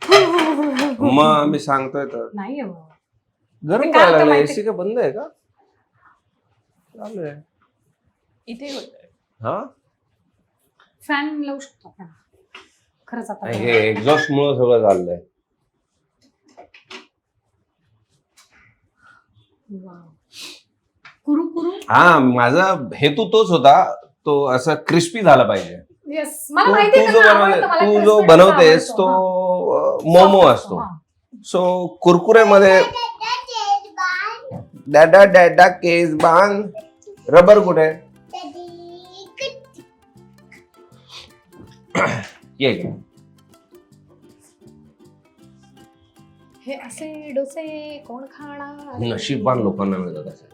मग मी सांगतोय तर नाही आहे बाबा. गरम ते काय करायला होतं लागलं. माहिती- एसी का बंद आहे का? चालू आहे. इथे होत. हा फॅन लावू शकतो आपण खरंच आता. हे एक्झॉस्ट मुळे सगळं चाललंय. वाव. कुरू कुरू. हा माझा हेतू तोच होता. तो असा क्रिस्पी झाला पाहिजे. येस मला माहिती आहे तू त्यांना आवडतं, मला तू crispy जो डोसा बनवतेस आवडतो. तो हा. मोमो Soft असतो. हा. सो कुरकुरेमध्ये डॅडा डॅडा केस बांध. रबर कुठे? ये घे. हे असे डोसे कोण खाणार? नशीबवान लोकांना मिळतात असे.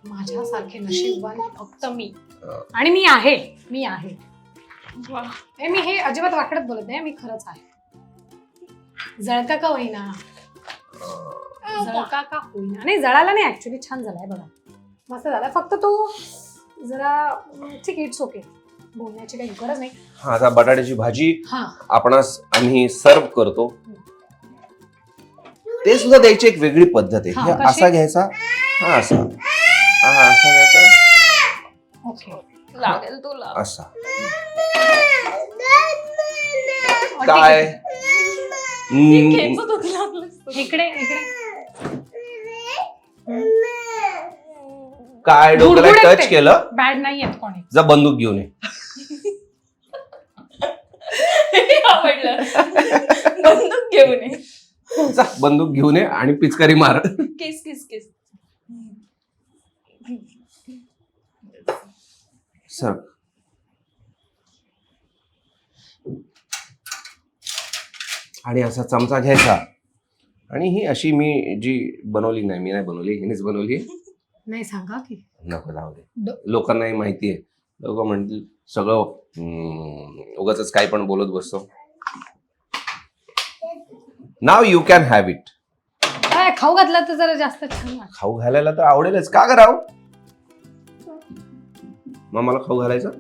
माझ्यासारखे नशीबवान फक्त मी. हा. आणि मी आहे. वा. मी हे अजिबात वाकडत बोलत नाही. मी खरंच आहे. जळका का होईना. जळका का होईना. नाही जळाला नाही ऍक्च्युली. छान झालाय बघा. मस्त झालाय. फक्त तो जरा ठीक आहे. It's okay. बोलण्याची काही गरज नाही. हा आता बटाट्याची भाजी हा आपणास आम्ही सर्व करतो. ते सुद्धा द्यायची एक वेगळी पद्धत आहे. हा, हे कशी? असा घ्यायचा. हा असा. हा असा घ्यायचा. ओके. लागेल तुला. असा. काय खेचत होती लागलंच तुला. इकडे काय डोक्याला गुडगुड टच येते. केलं? बॅड नाही येत कोणी. जा बंदूक घेऊन ये. आवडलं. बंदूक घेऊन ये. जा बंदूक घेऊन ये आणि पिचकारी मार. केस केस केस. सर आणि असा चमचा घ्यायचा आणि ही अशी मी जी बनवली नाही, मी नाही बनवली, हिनेच बनवली. नाही सांगा की. नको जाऊ दे, लोकांनाही माहिती आहे. लोक म्हणतील सगळं उगाच काय पण बोलत बसतो. नाव यू कॅन हॅव इट. काय खाऊ घातलं तर जरा जास्त छान वाटतं. खाऊ घालायला तर आवडेलच, का करावं. मग मला खाऊ घालायचं.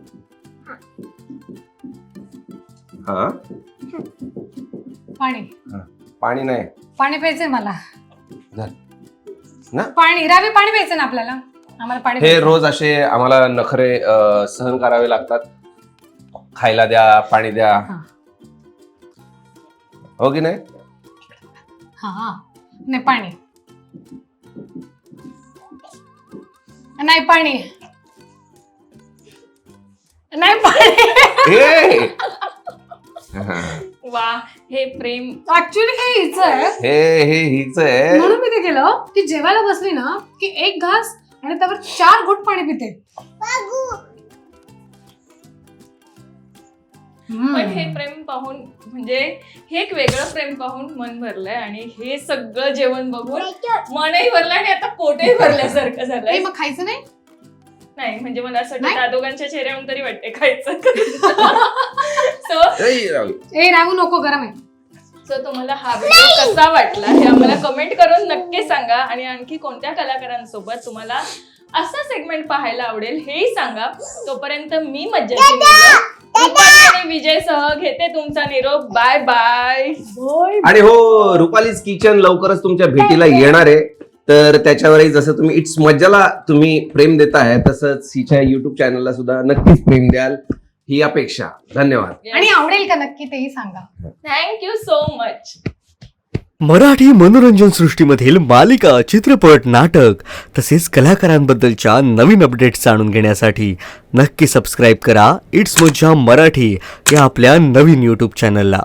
हा पाणी पाणी नाही, पाणी प्यायचंय मला. धर. ना पाणी रावी पाणी प्यायचं ना आपल्याला. आम्हाला पाणी हे प्यायचंय. रोज असे आम्हाला नखरे सहन करावे लागतात. खायला द्या, पाणी द्या, हा. हो की नाही. हा नाही पाणी नाही पाणी नाही पाणी. ए! वा, हे प्रेम. ऍक्च्युली हे हिच आहे हे हीच आहे. म्हणून मी ते केलं की जेवायला बसली ना की एक घास आणि त्यावर 4 घोट पाणी पिते. पण हे प्रेम पाहून म्हणजे हे एक वेगळं प्रेम पाहून मन भरलंय आणि हे सगळं जेवण बघून मनही भरलं आणि आता पोटही भरल्यासारखं झालंय. मग खायचं नाही. नाही म्हणजे मला असं नाही? वाटतं त्या दोघांच्या चेहऱ्यावरून तरी वाटते खायचं. सो ए राहू नको, गरम आहे. सो तुम्हाला हा व्हिडिओ कसा वाटला हे आम्हाला कमेंट करून नक्की सांगा आणि आणखी कोणत्या कलाकारांसोबत तुम्हाला असा सेगमेंट पाहायला आवडेल हेही सांगा. तोपर्यंत मी मज्जाची आणि विजय सह घेते तुमचा निरोप. Bye bye. आणि हो, रुपालीज किचन लवकरच तुमच्या भेटीला येणार आहे. तर त्याच्यावरही जसं तुम्ही इट्स मज्जाला तुम्ही प्रेम देत आहे तसंच हिच्या युट्यूब चॅनलला सुद्धा नक्कीच प्रेम द्याल ही अपेक्षा. धन्यवाद. आणि आवडेल का नक्की तेही सांगा. Thank you so much. मराठी मनोरंजन सृष्टीमधील मालिका, चित्रपट, नाटक तसेच कलाकारांबद्दलच्या नवीन अपडेट्स जाणून घेण्यासाठी नक्की सबस्क्राईब करा इट्स मज्जा मराठी या आपल्या नवीन यूट्यूब चॅनलला.